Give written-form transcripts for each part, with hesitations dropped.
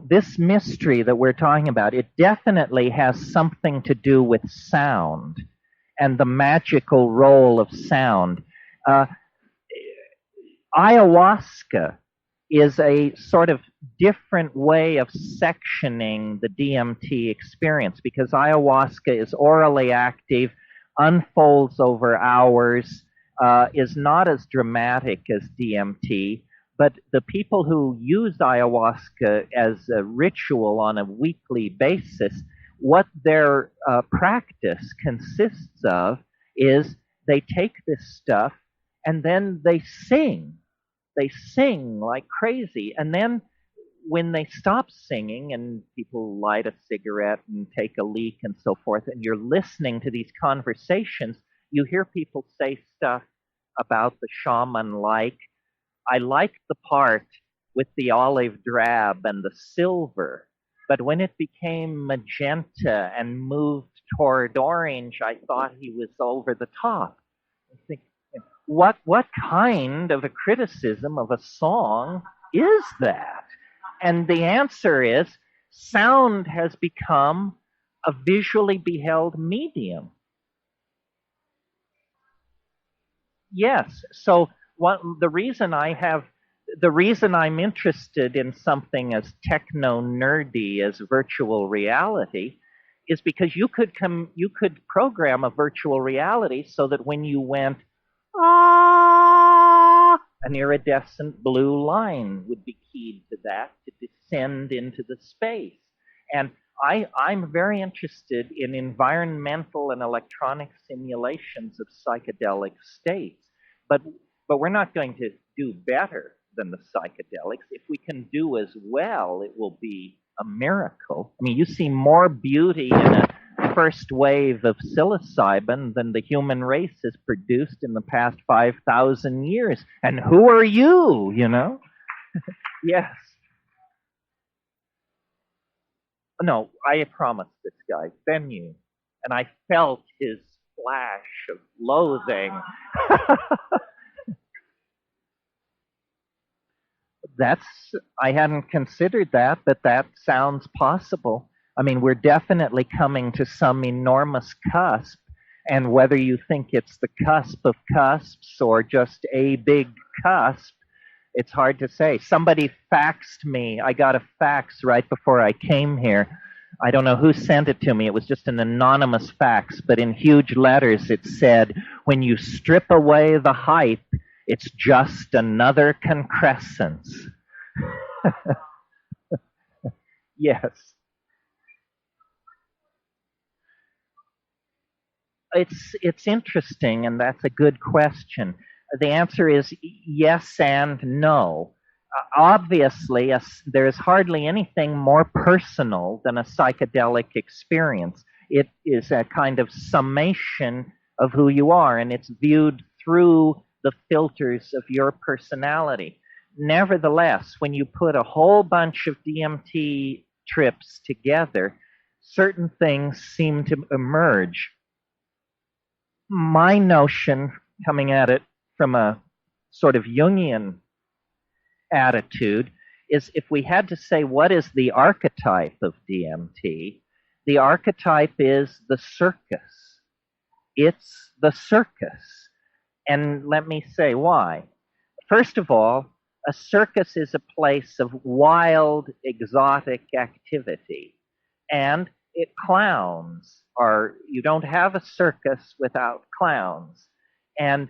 this mystery that we're talking about, it definitely has something to do with sound and the magical role of sound. Uh, Ayahuasca is a sort of different way of sectioning the DMT experience because ayahuasca is orally active, unfolds over hours, is not as dramatic as DMT, but the people who use ayahuasca as a ritual on a weekly basis, what their practice consists of is they take this stuff and then they sing. They sing like crazy. And then when they stop singing and people light a cigarette and take a leak and so forth, and you're listening to these conversations, you hear people say stuff about the shaman like, I like the part with the olive drab and the silver, but when it became magenta and moved toward orange, I thought he was over the top. I think, what kind of a criticism of a song is that? And the answer is sound has become a visually beheld medium. Yes. So the reason I'm interested in something as techno nerdy as virtual reality is because you could program a virtual reality so that when you went ah, an iridescent blue line would be keyed to that to descend into the space. And I'm very interested in environmental and electronic simulations of psychedelic states. But we're not going to do better than the psychedelics. If we can do as well, it will be a miracle. I mean, you see more beauty in a first wave of psilocybin than the human race has produced in the past 5,000 years. And who are you, you know? Yes. No, I promised this guy, Bennu, and I felt his flash of loathing. I hadn't considered that, but that sounds possible. I mean, we're definitely coming to some enormous cusp, and whether you think it's the cusp of cusps or just a big cusp, it's hard to say. Somebody faxed me. I got a fax right before I came here. I don't know who sent it to me. It was just an anonymous fax, but in huge letters it said, when you strip away the hype, it's just another concrescence. Yes. It's interesting, and that's a good question. The answer is yes and no. Obviously, there is hardly anything more personal than a psychedelic experience. It is a kind of summation of who you are, and it's viewed through the filters of your personality. Nevertheless, when you put a whole bunch of DMT trips together, certain things seem to emerge. My notion, coming at it from a sort of Jungian attitude, is if we had to say what is the archetype of DMT, the archetype is the circus. It's the circus. And let me say why. First of all, a circus is a place of wild, exotic activity. And clowns you don't have a circus without clowns. And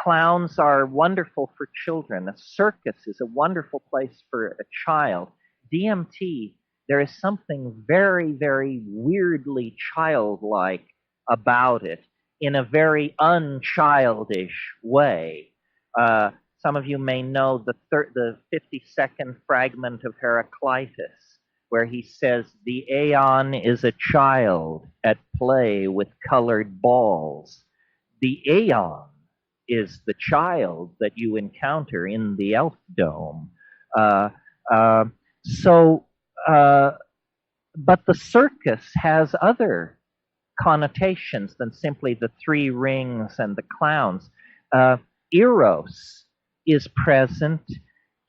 clowns are wonderful for children. A circus is a wonderful place for a child. DMT, there is something very, very weirdly childlike about it in a very unchildish way. Some of you may know the 52nd fragment of Heraclitus, where he says, the aeon is a child at play with colored balls. The aeon is the child that you encounter in the elf dome. But the circus has other connotations than simply the three rings and the clowns. Eros is present,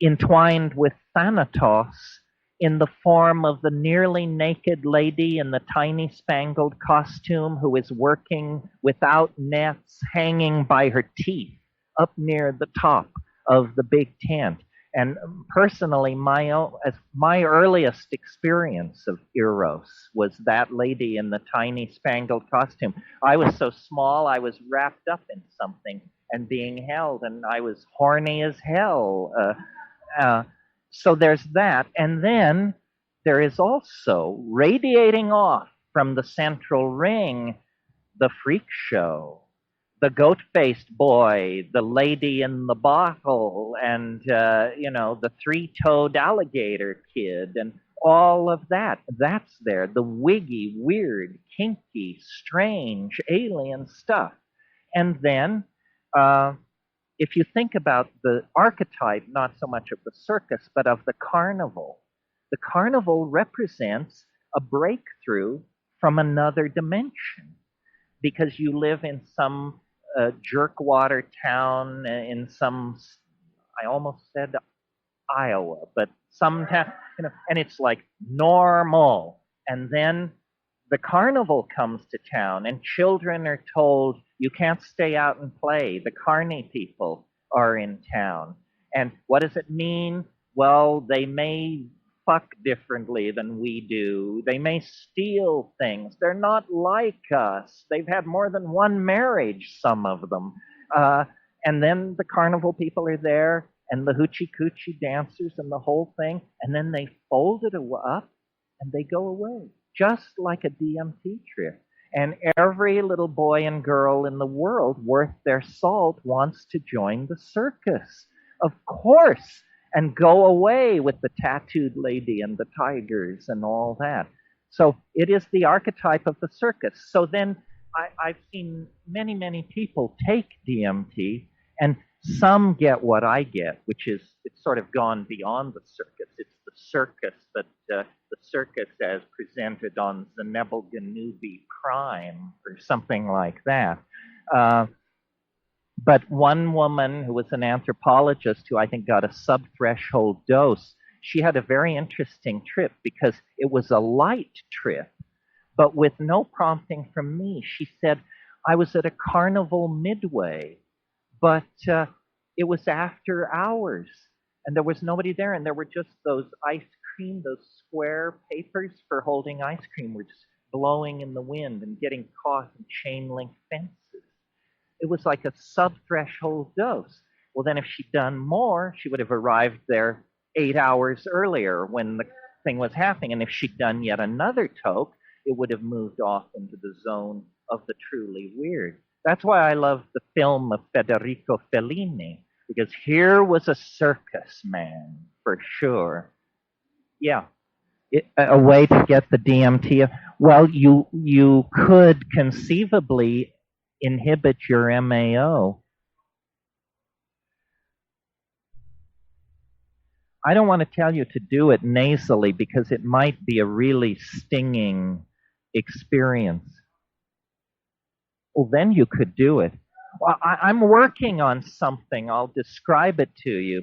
entwined with Thanatos in the form of the nearly naked lady in the tiny spangled costume who is working without nets, hanging by her teeth up near the top of the big tent. And personally, my earliest experience of Eros was that lady in the tiny spangled costume. I was so small, I was wrapped up in something and being held, and I was horny as hell. Uh, so there's that. And then there is also radiating off from the central ring the freak show, the goat-faced boy, the lady in the bottle, and the three-toed alligator kid, and all of that. That's there. The wiggy, weird, kinky, strange, alien stuff. And then, uh, if you think about the archetype, not so much of the circus, but of the carnival represents a breakthrough from another dimension because you live in some jerkwater town in some, I almost said Iowa, but some town, and it's like normal. And then the carnival comes to town, and children are told you can't stay out and play. The carny people are in town. And what does it mean? Well, they may fuck differently than we do. They may steal things. They're not like us. They've had more than one marriage, some of them. Uh, and then the carnival people are there, and the hoochie coochie dancers and the whole thing. And then they fold it up and they go away, just like a DMT trip. And every little boy and girl in the world worth their salt wants to join the circus, of course, and go away with the tattooed lady and the tigers and all that. So it is the archetype of the circus. So then I've seen many, many people take DMT, and some get what I get, which is it's sort of gone beyond the circus. It's the circus, but the circus as presented on the Nebelgenubi Prime or something like that. But one woman who was an anthropologist who I think got a subthreshold dose, she had a very interesting trip because it was a light trip, but with no prompting from me. She said, I was at a carnival midway, but it was after hours and there was nobody there, and there were just those ice cream, those square papers for holding ice cream were just blowing in the wind and getting caught in chain link fences. It was like a sub-threshold dose. Well, then if she'd done more, she would have arrived there 8 hours earlier when the thing was happening. And if she'd done yet another toke, it would have moved off into the zone of the truly weird. That's why I love the film of Federico Fellini, because here was a circus man, for sure. Yeah, a way to get the DMT. Well, you could conceivably inhibit your MAO. I don't want to tell you to do it nasally because it might be a really stinging experience. Well, then you could do it. Well, I'm working on something. I'll describe it to you.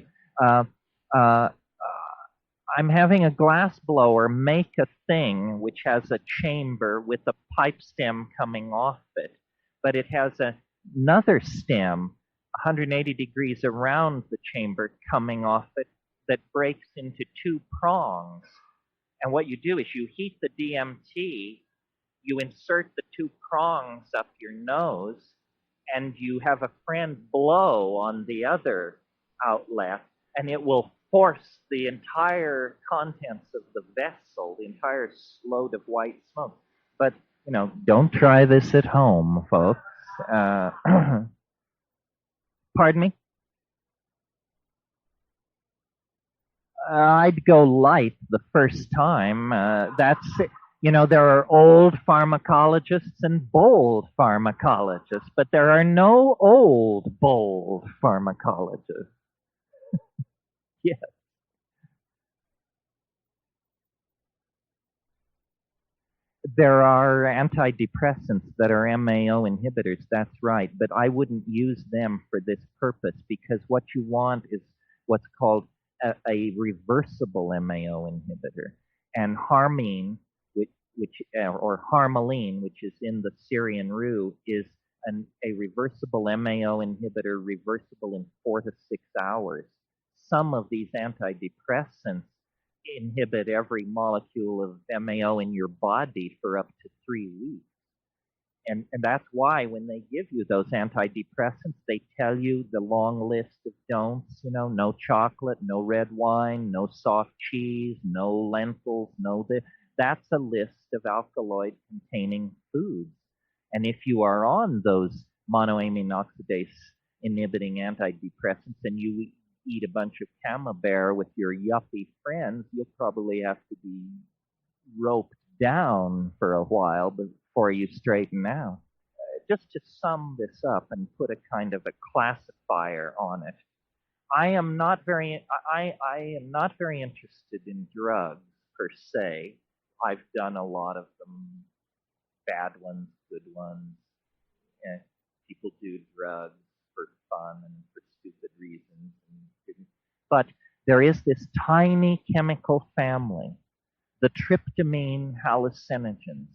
I'm having a glass blower make a thing which has a chamber with a pipe stem coming off it, but it has another stem 180 degrees around the chamber coming off it that breaks into two prongs. And what you do is you heat the DMT, you insert the two prongs up your nose, and you have a friend blow on the other outlet, and it will force the entire contents of the vessel, the entire load of white smoke. But, don't try this at home, folks. Pardon me? I'd go light the first time. That's there are old pharmacologists and bold pharmacologists, but there are no old, bold pharmacologists. Yes. There are antidepressants that are MAO inhibitors, that's right, but I wouldn't use them for this purpose because what you want is what's called a reversible MAO inhibitor, and harmine, or harmaline, which is in the Syrian rue, is a reversible MAO inhibitor, reversible in 4 to 6 hours. Some of these antidepressants inhibit every molecule of MAO in your body for up to 3 weeks. And that's why when they give you those antidepressants, they tell you the long list of don'ts, no chocolate, no red wine, no soft cheese, no lentils, no this. That's a list of alkaloid containing foods. And if you are on those monoamine oxidase inhibiting antidepressants and you eat a bunch of camembert with your yuppie friends, you'll probably have to be roped down for a while before you straighten out. Just to sum this up and put a kind of a classifier on it, I am not very interested in drugs per se. I've done a lot of them, bad ones, good ones. People do drugs for fun and for stupid reasons, but there is this tiny chemical family, the tryptamine hallucinogens,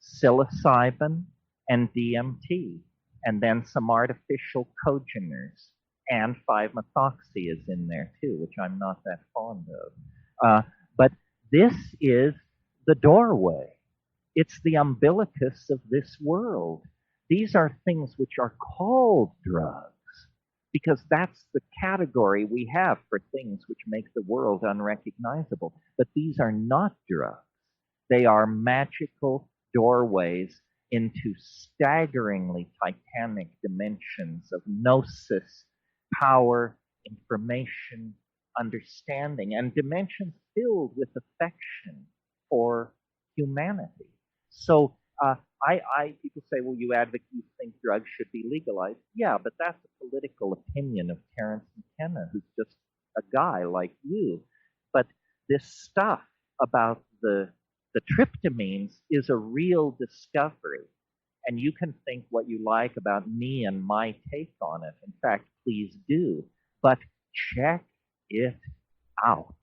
psilocybin and DMT, and then some artificial cogeners, and 5-methoxy is in there too, which I'm not that fond of. But this is the doorway. It's the umbilicus of this world. These are things which are called drugs because that's the category we have for things which make the world unrecognizable. But these are not drugs. They are magical doorways into staggeringly titanic dimensions of gnosis, power, information, understanding, and dimensions filled with affection for humanity. So people say, well, you think drugs should be legalized. Yeah, but that's a political opinion of Terence McKenna, who's just a guy like you. But this stuff about the tryptamines is a real discovery. And you can think what you like about me and my take on it. In fact, please do. But check it out.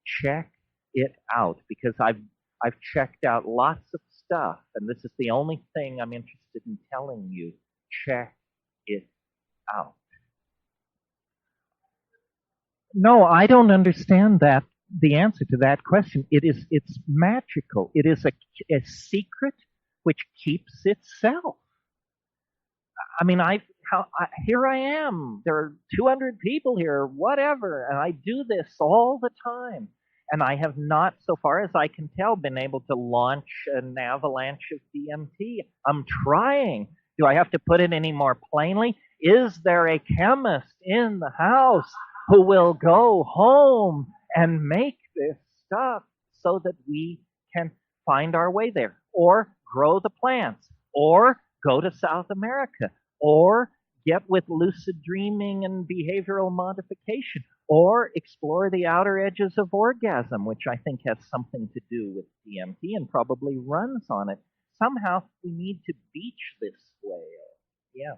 Check it out, because I've checked out lots of stuff, and this is the only thing I'm interested in telling you. Check it out. No, I don't understand that. The answer to that question, it's magical. It is a secret which keeps itself. I mean, here I am. There are 200 people here, whatever, and I do this all the time. And I have not, so far as I can tell, been able to launch an avalanche of DMT. I'm trying. Do I have to put it any more plainly? Is there a chemist in the house who will go home and make this stuff so that we can find our way there, or grow the plants, or go to South America, or get with lucid dreaming and behavioral modification, or explore the outer edges of orgasm, which I think has something to do with DMT and probably runs on it. Somehow we need to beach this whale. Yeah.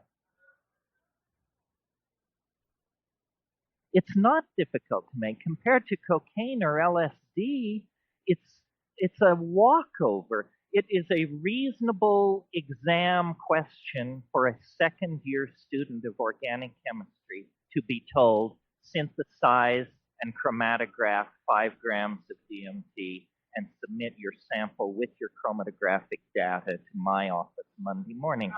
It's not difficult to make. Compared to cocaine or LSD, it's a walkover. It is a reasonable exam question for a second-year student of organic chemistry to be told, synthesize and chromatograph 5 grams of DMT and submit your sample with your chromatographic data to my office Monday morning.